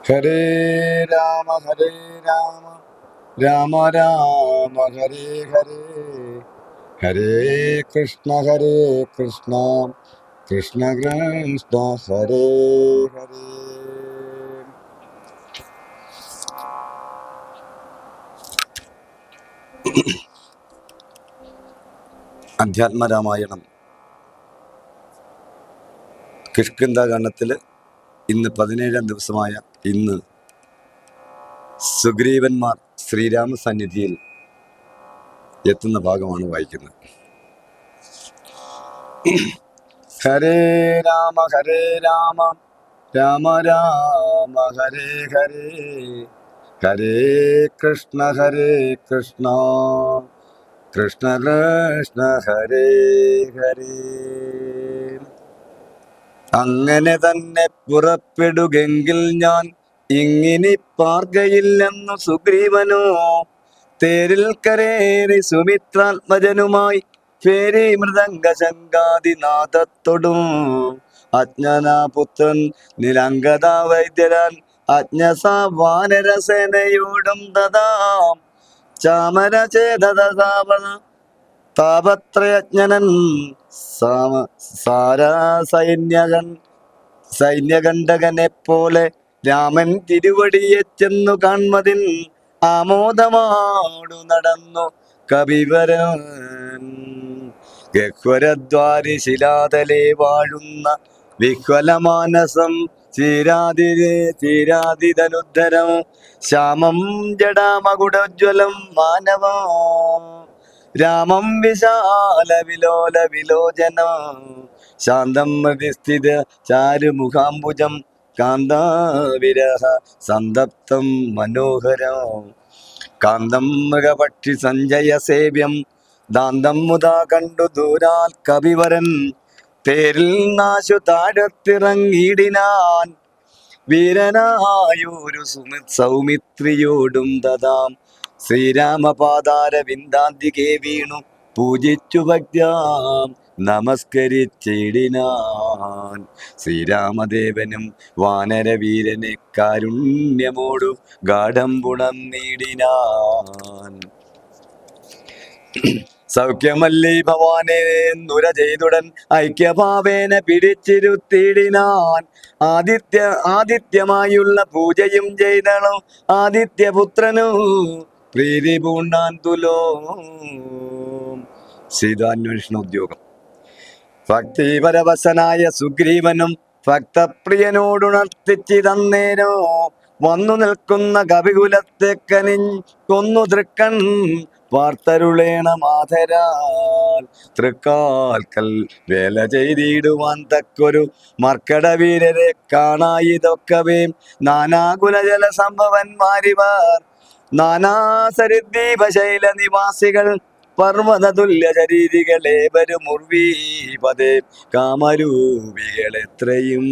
ഹരേ രാമ രാമ രാമ ഹരേ ഹരേ, ഹരേ കൃഷ്ണ കൃഷ്ണ കൃഷ്ണ ഹരേ ഹരേ. അധ്യാത്മരാമായണം കിഷ്കിന്ധാകാണ്ഡത്തില് ഇന്ന് 17-ാം ദിവസമായ ഇന്ന് സുഗ്രീവന്മാർ ശ്രീരാമ സന്നിധിയിൽ എത്തുന്ന ഭാഗമാണ് വായിക്കുന്നത്. ഹരേ രാമ രാമ രാമ ഹരേ ഹരേ, ഹരേ കൃഷ്ണ കൃഷ്ണ കൃഷ്ണ കൃഷ്ണ ഹരേ ഹരേ. അങ്ങനെ തന്നെ പുറപ്പെടുകെങ്കിൽ ഞാൻ ഇങ്ങിനി പാർക്കയില്ലെന്നു സുഗ്രീവനോ തേരിൽ കരേറി സുമിത്രാത്മജനുമായി പേരി മൃദംഗ ശങ്കാദിനാഥത്തോടും അജ്ഞനാപുത്രൻ നിലങ്കത വൈദ്യരാൻ അജ്ഞസാ വാനരസേനയോടും തഥാം ചാമരചേതത താപത്രയജ്ഞനൻ സൈന്യകണ്ഠകനെ പോലെ രാമൻ തിരുവടിയെ ചെന്നു കാൺമതിൻ ആമോദമാടു നടന്നു കവിവരൻ. ഗഹ്വരദ്വാരി ശിലാതലേ വാഴുന്ന വിഹ്വലമാനസം ചീരാതിധനുദ്ധരം ശ്യാമം ജടാമകുടോജ്വലം മാനവം രാമം വിശാല വിലോല വിലോചനം ശാന്തം ഹൃദിസ്ഥിത ചാരുമുഖാംബുജം കാന്താവിരഹ സന്തപ്തം മനോഹരം കാന്തം മൃഗപക്ഷി സഞ്ജയ സേവ്യം ദാന്തം മുതാ കണ്ടു ദൂരാൽ കവിവരൻ തേരിൽ നാശു താഴത്തിറങ്ങിയിടിനാൻ വീരനായൊരു സൗമിത്രിയോടും തഥാം ശ്രീരാമപാദാര വിന്ദാന്തികെ വീണു പൂജിച്ചു ഭക്ത്യാം നമസ്കരിച്ചിടിനാൻ. ശ്രീരാമദേവനും വാനരവീരനെ കാരുണ്യമോടു ഗാഠം പുണർന്നിടിനാൻ. സൗഖ്യമല്ലി ഭവാനെ നുര ചെയ്തുടൻ ഐക്യഭാവേന പിടിച്ചിരുത്തിയിടിനാൻ. ആദിത്യമായുള്ള പൂജയും ചെയ്തളോ ആദിത്യപുത്രനു പ്രീതി പൂണ്ടാൻ തുലോ. സീതാന്വേഷണ ഉദ്യോഗം. ഭക്തിപരവശനായ സുഗ്രീവനും ഭക്തപ്രിയനോടുണർത്തിച്ചിതന്നേരോ വന്നു നിൽക്കുന്ന കവികുലത്തെ കൊന്നു തൃക്കൺ വാർത്തരുളേണ മാധരാൽ തൃക്കാൽക്കൽ വേല ചെയ്തിടുവാൻ തക്കൊരു മർക്കടവീരരെ കാണായിതൊക്കവേ നാനാകുലജല സംഭവന്മാരിവർ നാനാസരിദ്വീപശൈല നിവാസികൾ പർവ്വത തുല്യ ശരീരികളേവരും ഉർവീപതേ കാമരൂപികളെത്രയും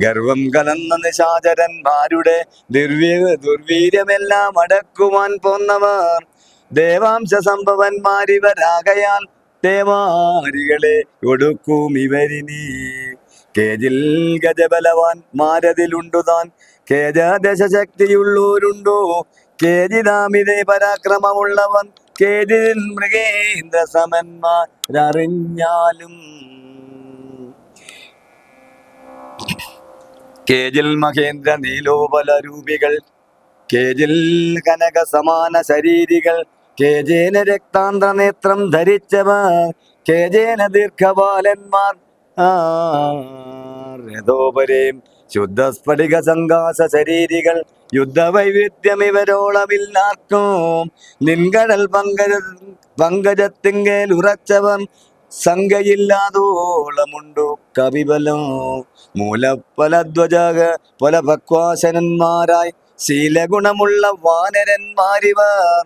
ഗർവം കലർന്ന നിശാചരന്മാരുടെ ദുർവീര്യമെല്ലാം അടക്കുവാൻ പോന്നവർ ദേവാംശ സംഭവന്മാരിവരാകയാൽ ദേവാരികളെ ഒടുക്കും ഇവരിനി. കേജിൽ ഗജബലവാൻ മാരതിലുണ്ടുതാൻ കേജദശശക്തിയുള്ളൂരുണ്ടോ കേജിതാമിതേ പരാക്രമമുള്ളവൻ കേജിൽ മൃഗേന്ദ്ര സമന്മാരറിഞ്ഞാലും. കേജിൽ മഹേന്ദ്ര നീലോപല രൂപികൾ കേജിൽ കനക സമാന ശരീരികൾ കേജേന രക്താന്ത നേത്രം ധരിച്ചവർ കേജേന ദീർഘബാലന്മാർ രഥോപരേം ശുദ്ധസ്ഫടിക സംഘാസ ശരീരികൾ യുദ്ധവൈവിധ്യം ഇവരോളമില്ലാർക്കും നിൻകടൽ പങ്കജത്തിങ്കൽ ഉറച്ചവൻ സംഖ്യയില്ലാതോളമുണ്ടു കവിബലം മൂലഫലധ്വജ ഫലഭക്വാസനന്മാരായി ശീലഗുണമുള്ള വാനരന്മാരിവർ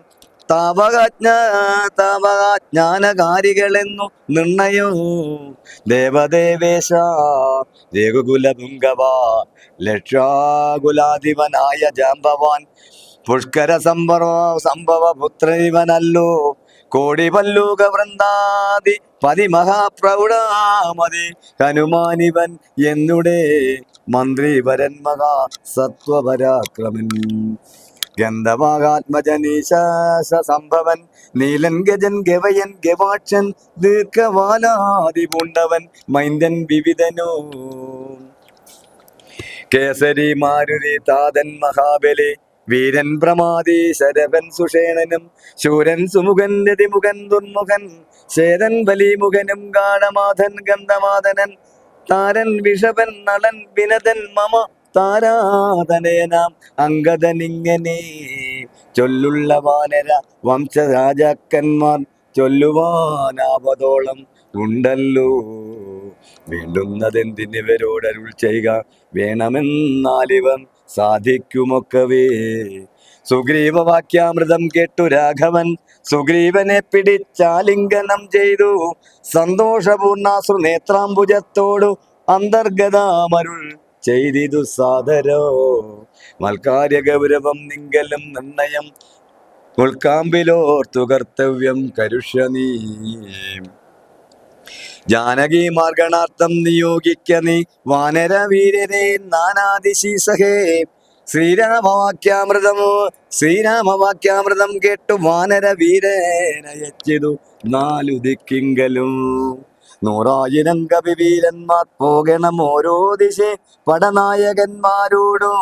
താവകാജ്ഞാനകാരികളെന്നു നിർണയോ ദേവദേവേശ രഘുകുലപുങ്കവ ലക്ഷാകുലാധിപനായ ജാമ്പവാൻ പുഷ്കര സംഭവ പുത്രനിവനല്ലോ കോടി പല്ലൂക വൃന്ദാദി പതിമഹാപ്രൗഢാമതി ഹനുമാനിവൻ എന്നുടേ മന്ത്രിവരൻ മഹാ സത്വപരാക്രമൻ ഗന്ധവാകാത്മജനീശാസ സംഭവൻ നീലൻ ഗജൻ ഗവയൻ ഗവാക്ഷൻ ദീർഘവാലാതി പൂണ്ടവൻ മൈന്ദൻ വിവിധനോ കേസരി മാരുതി താതൻ മഹാബലി വീരൻ പ്രമാദി ശരവൻ സുഷേണനും ശൂരൻ സുമുഖൻ രതിമുഖൻ ദുർമുഖൻ ശേതൻ ബലിമുഖനും ഗാഠമാധൻ ഗന്ധമാധനൻ താരൻ വിഷവൻ നളൻ വിനതൻ മമ താരാധനയനാം അംഗദനിങ്ങനെ ചൊല്ലുള്ള വാനര വംശരാജാക്കന്മാർ ചൊല്ലുവാനാവതോളം ഉണ്ടല്ലോ. വേണ്ടുന്നതെന്തിനിവരോടരുൾ ചെയ്യുക വേണമെന്നാലിവൻ സാധിക്കുമൊക്കവേ. സുഗ്രീവ വാക്യാമൃതം കേട്ടു രാഘവൻ സുഗ്രീവനെ പിടിച്ചാലിംഗനം ചെയ്തു സന്തോഷപൂർണാശ്രു നേത്രാംബുജത്തോടു അന്തർഗതാമരുൾ ചെയ്തിതു സാദരോ. മൽക്കാര്യ ഗൗരവം നിങ്കലും നിർണയം ഉൾക്കാമ്പിലോർത്തു കർത്തവ്യം കരുഷ്യ നീ. ജാനകി മാർഗണാർത്ഥം നിയോഗിക്ക നീ വാനര വീരരെ നാനാദിശീസഹേ. ശ്രീരാമവാക്യാമൃതം കേട്ടു വാനര വീരനയച്ചിതു നാലു ദിക്കിങ്കലും. 100,000 കവിവീരന്മാർ പോകണം ഓരോ ദിശ പടനായകന്മാരോടോ.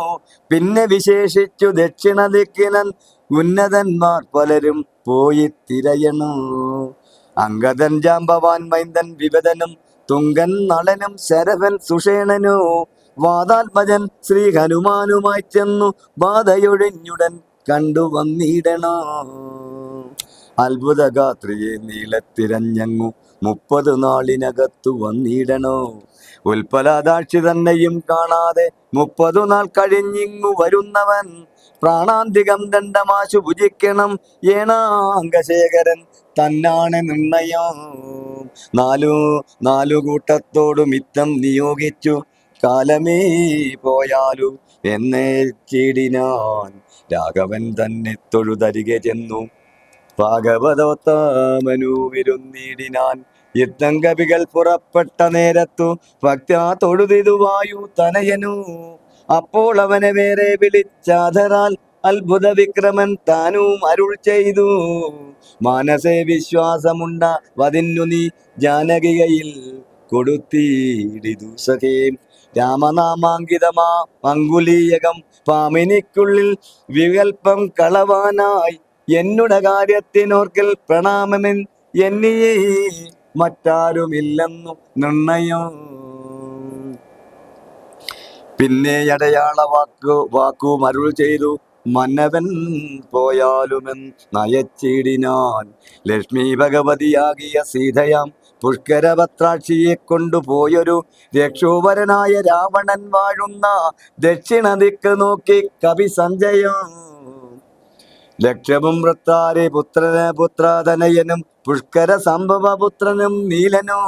പിന്നെ വിശേഷിച്ചു ദക്ഷിണ ദിക്കിനൻ ഉന്നതന്മാർ പലരും പോയി തിരയണു. അംഗദൻ ജാമ്പവാൻ മൈന്ദൻ വിവദനും തുങ്കൻ നളനും ശരഭൻ സുഷേണനു വാതാത്മജൻ ശ്രീ ഹനുമാനുമായി ചെന്നു ബാധയൊഴിഞ്ഞുടൻ കണ്ടു വന്നിടണോ. അത്ഭുതഗാത്രിയെ നീളത്തിരഞ്ഞങ്ങു 30 നാളിനകത്തു വന്നിടണോ. ഉൽപ്പലാദാക്ഷി തന്നെയും കാണാതെ 30 നാൾ കഴിഞ്ഞിങ്ങു വരുന്നവൻ പ്രാണാന്തികം ദണ്ഡമാശു ഭുജിക്കണം ഏണാംഗശേഖരൻ തന്നാണ് നിർണയം. നാലു കൂട്ടത്തോടു മിത്തം നിയോഗിച്ചു കാലമേ പോയാലു എന്നേച്ചിടിനാൻ. രാഘവൻ തന്നെ തൊഴുതരികെ ചെന്നു ഭാഗവതോത്തമനു വിരുന്നിടിനാൻ. യുദ്ധം കവികൾ പുറപ്പെട്ട നേരത്തു ഭക്ത്യാ തൊഴുതിതു വായു തനയനു. അപ്പോൾ അവനെ വേറെ വിളിച്ചാധരാൽ അത്ഭുത വിക്രമൻ താനും അരുൾ ചെയ്തു. മാനസേ വിശ്വാസമുണ്ട വതിന്നു നീ ജാനകികയിൽ കൊടുത്തിടിതു സഖേ. രാമനാമാങ്കിതമാ അങ്കുലീയകം പാമിനിക്കുള്ളിൽ വികൽപ്പം കളവാനായി എന്നുട കാര്യത്തിനോർക്കൽ പ്രണാമമെൻ എന്നിയേ മറ്റാരുമില്ലെന്നു നിർണയം. പിന്നെ അടയാള വാക്കും അരുൾ ചെയ്തു മന്നവൻ പോയാലുമെൻ നയച്ചിടിനാൻ. ലക്ഷ്മി ഭഗവതിയാകിയ സീതയാം പുഷ്കരപത്രാക്ഷിയെ കൊണ്ടുപോയൊരു രക്ഷോവരനായ രാവണൻ വാഴുന്ന ദക്ഷിണ ദിക്ക് നോക്കി കവി സഞ്ജയം. ലക്ഷ്യവും വൃത്താരി പുത്രതനയനും പുഷ്കര സംഭവപുത്രനും നീലനോ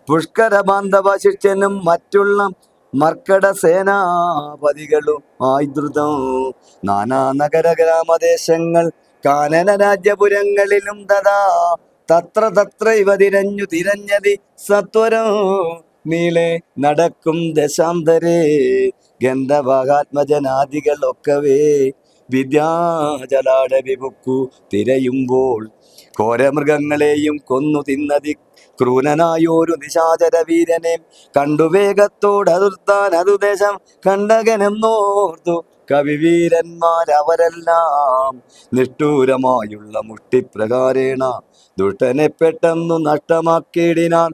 പുഷ്കര ബാന്ധവ ശിഷ്യനും മറ്റുള്ള മർക്കട സേനാപതികളും ആയുധൃതം. നാനാ നഗര ഗ്രാമദേശങ്ങൾ കാനന രാജ്യപുരങ്ങളിലും തഥാ തത്ര ഇവ തിരഞ്ഞതി സത്വരോ നീളെ നടക്കും ദശാന്തരേ. ഗന്ധവാകാത്മജനാദികളൊക്കവേ വിദ്യാജലാടവി പൊക്കു തിരയുമ്പോൾ ഘോരമൃഗങ്ങളെയും കൊന്നു തിന്നതി ക്രൂരനായോരു നിശാചര വീരനെ കണ്ടു വേഗത്തോടതിർത്താൻ അതു ദേശം കണ്ടകനെന്നോർത്തു കവിവീരന്മാരവരെല്ലാം നിഷ്ഠൂരമായുള്ള മുഷ്ടിപ്രകാരേണ ദുഷ്ടനെ പെട്ടെന്നു നഷ്ടമാക്കിയിടിനാൻ.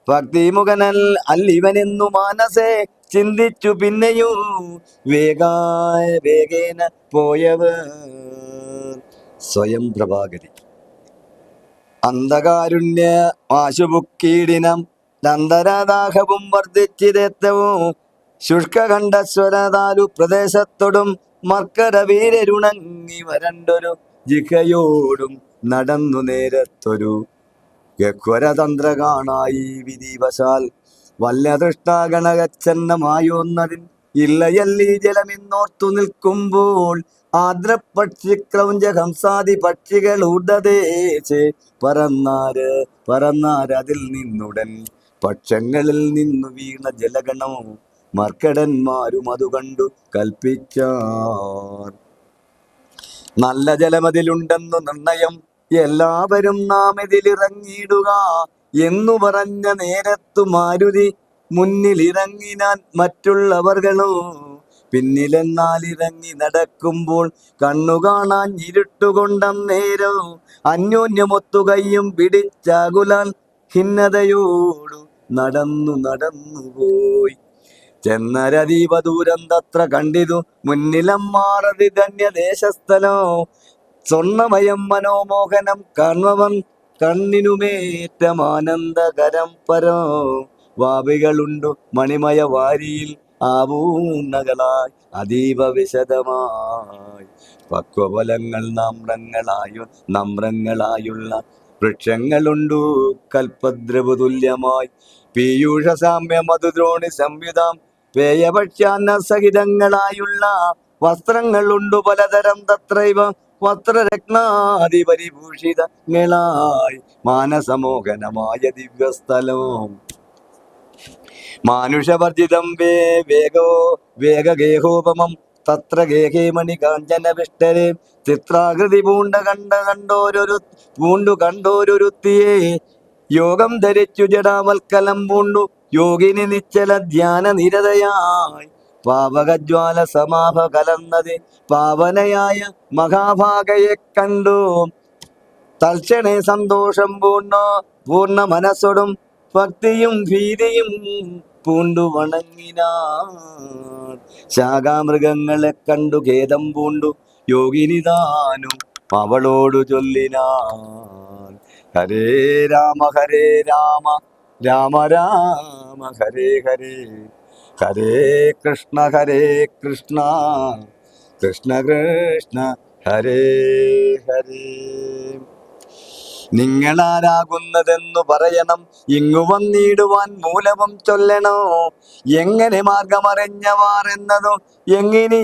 ഭക്തിമുഖനൽ അല്ലിവനെന്നു മാനസേ ചിന്തിച്ചു പിന്നെയും വേഗേന പോയവർ. സ്വയം പ്രഭാകരി. അന്ധകാരുണ്യ ആശുപുക്കീടിനം നന്ദരദാഹവും വർദ്ധിച്ചിരേറ്റവും ശുഷ്കണ്ഠസ്വരതാലു പ്രദേശത്തോടും മർക്കര വീരരുണങ്ങി വരണ്ടൊരു ജിഹയോടും നടന്നു നേരത്തൊരു ഗഹ്വരതന്ത്ര കാണായി വിധിവശാൽ വല്യതൃഷ്ടാഗണകച്ചന്നമായോന്നതിൻ ഇല്ലയല്ലീ ജലമെന്നോർത്തു നിൽക്കുമ്പോൾ ആദ്രപക്ഷി ക്രൗഞ്ച ഹംസാദി പക്ഷികൾ ഊർദ്ധദേശേ പറന്നാരതിൽ നിന്നുടൻ പക്ഷങ്ങളിൽ നിന്നു വീണ ജലഗണവും മർക്കടന്മാരും അതു കണ്ടു കൽപ്പിച്ചാർ. നല്ല ജലമതിലുണ്ടെന്നു നിർണയം, എല്ലാവരും നാം ഇതിലിറങ്ങിയിടുക എന്നു പറഞ്ഞ നേരത്തു മാരുതി മുന്നിലിറങ്ങിനാൻ, മറ്റുള്ളവർകളോ പിന്നിലെന്നാൽ ഇറങ്ങി നടക്കുമ്പോൾ കണ്ണു കാണാൻ ഇരുട്ടുകൊണ്ടന്നേരോ അന്യോന്യമൊത്തു കയ്യും പിടിച്ചാകുലാൽ ഖിന്നതയോടു നടന്നുപോയി. ചെന്നരതീവ ദൂരം തത്ര കണ്ടിതു മുന്നിലമ്മാറതി ധന്യദേശസ്ഥലോ, സ്വർണമയം മനോമോഹനം കാൺമവൻ കണ്ണിനുമേറ്റമാനന്ദകരം പരോ. വാവികളുണ്ടു മണിമയ വാരിയിൽ ആവൂർണകളായി അതീവ വിശദമായി, പക്വഫലങ്ങൾ നമ്രങ്ങളായുള്ള വൃക്ഷങ്ങളുണ്ടു കൽപ്പദ്രവു തുല്യമായി. പീയൂഷ സാമ്യ മധുദ്രോണി സംയുതാം പേയഭക്ഷ്യാന്ന സഹിതങ്ങളായുള്ള വസ്ത്രങ്ങളുണ്ടു പലതരം തത്രൈവ വസ്ത്രരത്നാദി പരിഭൂഷിതങ്ങളായി. മാനസമോഹനമായ ദിവ്യസ്ഥലവും മാനുഷവർജിതം വേഗഗേഹോപമം തത്ര ഗേഹേ മണി കാഞ്ചന വിഷ്ടരെ. ചിത്രാകൃതി കണ്ടോരൊരുത്തിയെ യോഗം ധരിച്ചു ജടാവൽക്കലം പൂണ്ടു യോഗിനി നിശ്ചല ധ്യാന നിരതയായി. പാവകജ്വാല സമാഭ കലർന്നത് പാവനയായ മഹാഭാഗയെ കണ്ടു തൽക്ഷണേ സന്തോഷം പൂർണ്ണ മനസ്സോടും ഭക്തിയും ഭീതിയും പൂണ്ടു വണങ്ങിനാൻ. ശാഖാമൃഗങ്ങളെ കണ്ടു ഖേദം പൂണ്ടു യോഗിനിതാനും അവളോടു ചൊല്ലിനാൻ. ഹരേ രാമ രാമ രാമ ഹരേ ഹരേ, ഹരേ കൃഷ്ണ കൃഷ്ണ കൃഷ്ണ ഹരേ ഹരേ. നിങ്ങളാരാകുന്നതെന്നു പറയണം, ഇങ്ങു വന്നിടുവാൻ മൂലവും ചൊല്ലണോ. എങ്ങനെ മാർഗമറിഞ്ഞവാർ എന്നതും എങ്ങനെ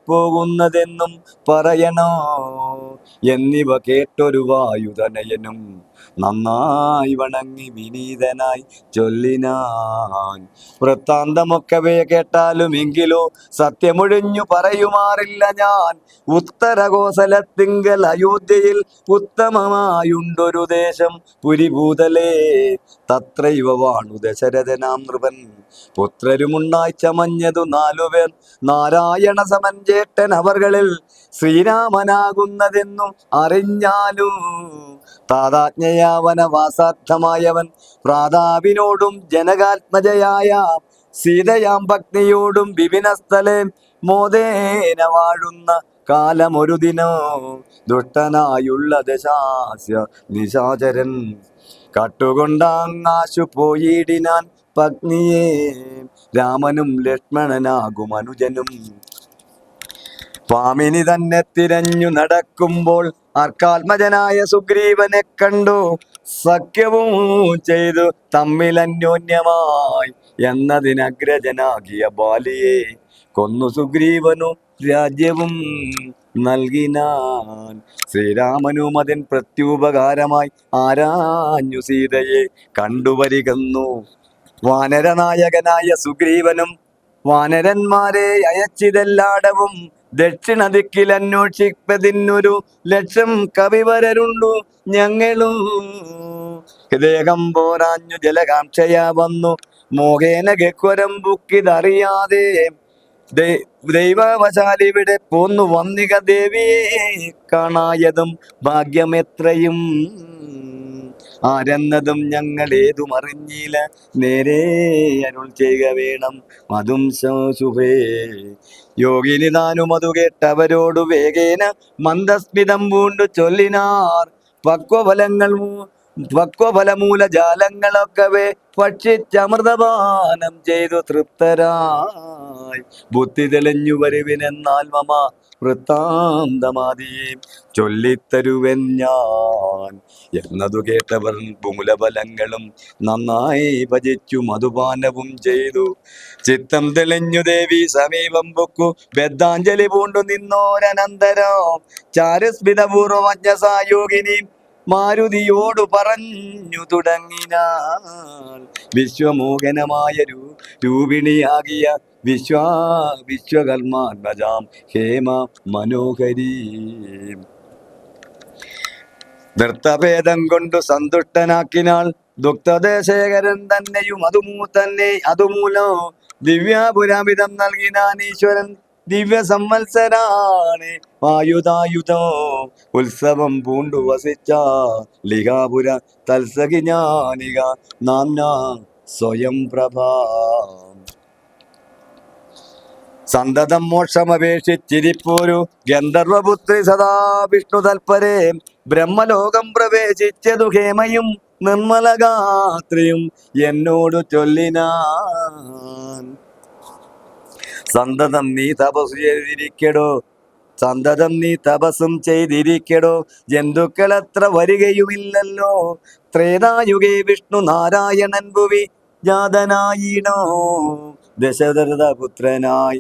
പോകുന്നതെന്നും പറയണോ എന്നിവ കേട്ടൊരു വായുതനയനും നന്നായി വണങ്ങി വിനീതനായി ചൊല്ലിനാൻ. വൃത്താന്തമൊക്കവേ കേട്ടാലും എങ്കിലോ സത്യമൊഴിഞ്ഞു പറയുമാറില്ല ഞാൻ. ഉത്തരകോസലത്തിങ്കൽ അയോധ്യയിൽ ഉത്തമമായുണ്ടൊരു ദേശം പുരിഭൂതലേ. തത്രൈവ വാണു ദശരഥനാം നൃപൻ, പുത്രരുമുണ്ടായി ചമഞ്ഞതു 4 പേർ. നാരായണ സമൻ ചേട്ടൻ അവർകളിൽ ശ്രീരാമനാകുന്നതെന്നു അറിഞ്ഞാലു. താതാജ്ഞയാ വനവാസാർത്ഥമായവൻ പ്രാതാവിനോടും ജനകാത്മജയായ സീതയാം പത്നിയോടും വിപിനസ്ഥലെ മോദേന വാഴുന്ന കാലമൊരു ദിനോ. ദുഷ്ടനായുള്ള ദശാസ്യ നിശാചരൻ കട്ടുകൊണ്ടാങ്ങാശു പോയിടിനാൻ പത്നിയെ. രാമനും ലക്ഷ്മണനാകും അനുജനും പാമിനി തന്നെ തിരഞ്ഞു നടക്കുമ്പോൾ അർക്കാത്മജനായ സുഗ്രീവനെ കണ്ടു. സഖ്യവും ചെയ്തു തമ്മിൽ അന്യോന്യമായി എന്നതിനഗ്രജനാകിയ ബാലിയെ കൊന്നു സുഗ്രീവനു രാജ്യവും നൽകിനാൻ. ശ്രീരാമനും അതിൻ പ്രത്യുപകാരമായി ആരാഞ്ഞു സീതയെ കണ്ടുവരികന്നു. വാനരനായകനായ സുഗ്രീവനും വാനരന്മാരെ അയച്ചിതെല്ലാടവും ദക്ഷിണ ദിക്കിൽ അന്വേഷിപ്പതിനൊരു ലക്ഷം കവിവരരുണ്ടു ഞങ്ങളും. ദേഹം പോരാഞ്ഞു ജലകാംക്ഷയാ വന്നു മോഹേന ഗഹ്വരം ബുക്കിതറിയാതെ. ദൈവവശാലിവിടെ പോന്നു വന്നിക ദേവിയെ കാണായതും ഭാഗ്യമെത്രയും. ആരെന്നതും ഞങ്ങൾ ഏതും അറിഞ്ഞില്ല, നേരെ അരുൾ ചെയ്യുക വേണം അതും ശുഭേ. യോഗിനി താനും അതു കേട്ടവരോടു വേഗേന മന്ദസ്മിതം പൂണ്ടു ചൊല്ലിനാർ. പക്വഫലമൂലജാലങ്ങളൊക്കവേ ഭക്ഷിച്ചമൃതപാനം ചെയ്തു തൃപ്തരായി. ബുദ്ധി തെളിഞ്ഞു വരുവിനെന്നാൽ മമ വൃത്താന്തമാതിയെ ചൊല്ലിത്തരുവൻ ഞാൻ എന്നതു കേട്ടവർ മൂലഫലങ്ങളും നന്നായി ഭജിച്ചു മധുപാനവും ചെയ്തു. ചിത്തം തെളിഞ്ഞു ദേവി സമീപം പൊക്കു ബദ്ധാഞ്ജലി പൂണ്ടു നിന്നോരനന്തരം ചാരുസ്മിതപൂർവമജ്ഞസായോഗിനി മാരുതിയോടു പറഞ്ഞു തുടങ്ങിനാൾ. വിശ്വമോഹനമായ രൂപിണിയാകിയ വിശ്വകർമാത്മജാം ഹേമ മനോഹരീ. നൃത്തഭേദം കൊണ്ടു സന്തുഷ്ടനാക്കിനാൾ ദുക്തദേശേഖരൻ തന്നെയും അതുമൂലം ദിവ്യാപുരാമിതം നൽകിനാൻ ഈശ്വരൻ. ദിവ്യ സംവത്സരാണ് ആയുധായുധോ ഉത്സവം പൂണ്ടു വസിച്ച ലിഹാപുര തൽസഖി ജ്ഞാനിക നാംന സ്വയം പ്രഭാ. സന്തതം മോക്ഷമപേക്ഷിച്ചിരിപ്പോരു ഗന്ധർവപുത്രി സദാ വിഷ്ണു തൽപരേ ബ്രഹ്മലോകം പ്രവേശിച്ചതു ഹേമയും നിർമ്മലഗാത്രിയും എന്നോടു ചൊല്ലിനാൻ. സന്തതം നീ തപസ്സും ചെയ്തിരിക്കടോ, ജന്തുക്കളെത്ര വരികയുമില്ലല്ലോ. ത്രേതായുഗേ വിഷ്ണു നാരായണൻ ഭുവി ജാതനായിണോ ദശരഥപുത്രനായി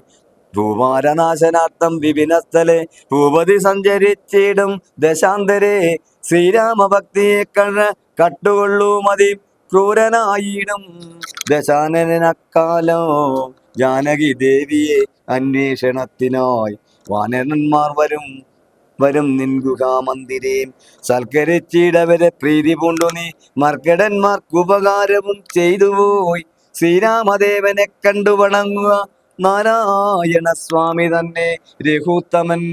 ഭൂമാരനാശനാർത്ഥം വിപിനസ്ഥലെ ഭൂപതി സഞ്ചരിച്ചിടും ദശാന്തരെ. ശ്രീരാമഭക്തിയെ കട്ടുകൊള്ളൂ മതി ക്രൂരനായിടും ദശാനനക്കാലോ. ജാനകി ദേവിയെ അന്വേഷണത്തിനായി വാനരന്മാർ വരും നിൻഗുഹാമന്ദിരേ. സൽക്കരിച്ചിടവരെ പ്രീതി പൂണ്ടു നീ മർക്കടന്മാർക്ക് ഉപകാരവും ചെയ്തുപോയി. ശ്രീരാമദേവനെ കണ്ടു വണങ്ങുക നാരായണ സ്വാമി തന്നെ രഘുത്തമൻ.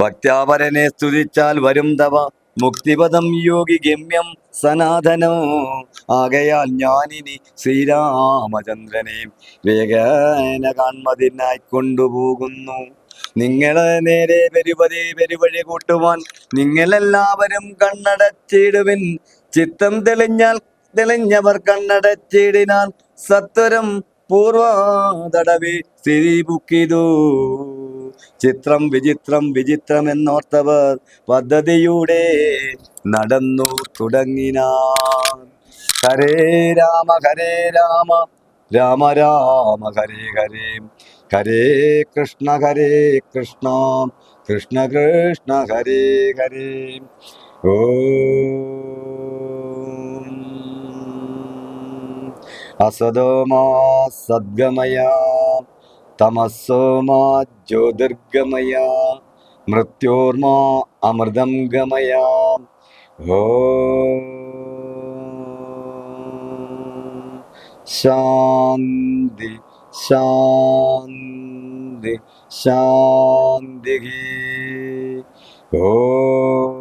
ഭക്ത്യാപരനെ സ്തുതിച്ചാൽ വരും തവ മുക്തിപദം യോഗി ഗമ്യം സനാതനോ. ആകയാൽ ഞാനിനി ശ്രീരാമചന്ദ്രനെ വേഗേന കാൺമതിനായി കൊണ്ടുപോകുന്നു. നിങ്ങളെ നേരെ പെരുവഴി കൂട്ടുവാൻ നിങ്ങളെല്ലാവരും കണ്ണടച്ചിടുവിൻ. ചിത്തം തെളിഞ്ഞവർ കണ്ണടച്ചിടിനാൽ സത്വരം പൂർവാതടവി സ്ഥിതി ബുക്കിതു. ചിത്രം വിചിത്രം എന്നോർത്തവർ പദ്ധതിയുടെ നടന്നു തുടങ്ങിനാർ. ഹരേ രാമ രാമ രാമ ഹരേ ഹരേ, ഹരേ കൃഷ്ണ കൃഷ്ണ കൃഷ്ണ ഹരേ ഹരേ. ഓം അസതോ മാ സദ്ഗമയ തമസ്സോ മാ ജ്യോതിർഗമയ മൃത്യോർമാ അമൃതം ഗമയ. ഓം ശാന്തി ശാന്തി ശാന്തി. ഓം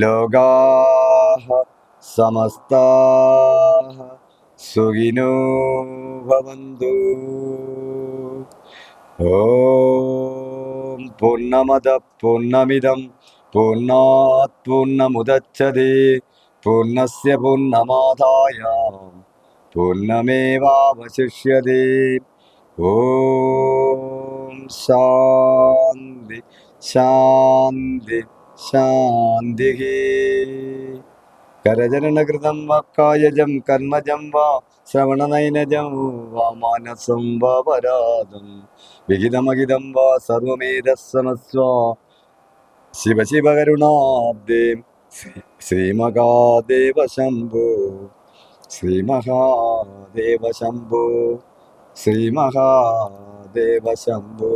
ലോകാഃ സമസ്താഃ സുഖിനോ ഭവന്തു. ഓം പൂർണ്ണമദ പൂർണ്ണമിദം പൂർണ്ണാത് പൂർണ്ണമുദച്യതേ പൂർണ്ണസ്യ പൂർണ്ണമാദായ പൂർണ്ണമേവാവശിഷ്യതേ. ഓം ശാന്തി ശാന്തി ശാന്തി. കരചരണകൃതം വാ കായജം കർമ്മജം വാ ശ്രവണനൈനജം വാ മാനസം വാ പരാദം വിഹിതമഹിതം വാ സർവമേതസ്സമസ്വ ശിവ ശിവ കരുണാബ്ദേ. ശ്രീമഹാദേവ ശംഭോ ശ്രീമഹാദേവ ശംഭോ ശ്രീമഹാദേവ ശംഭോ.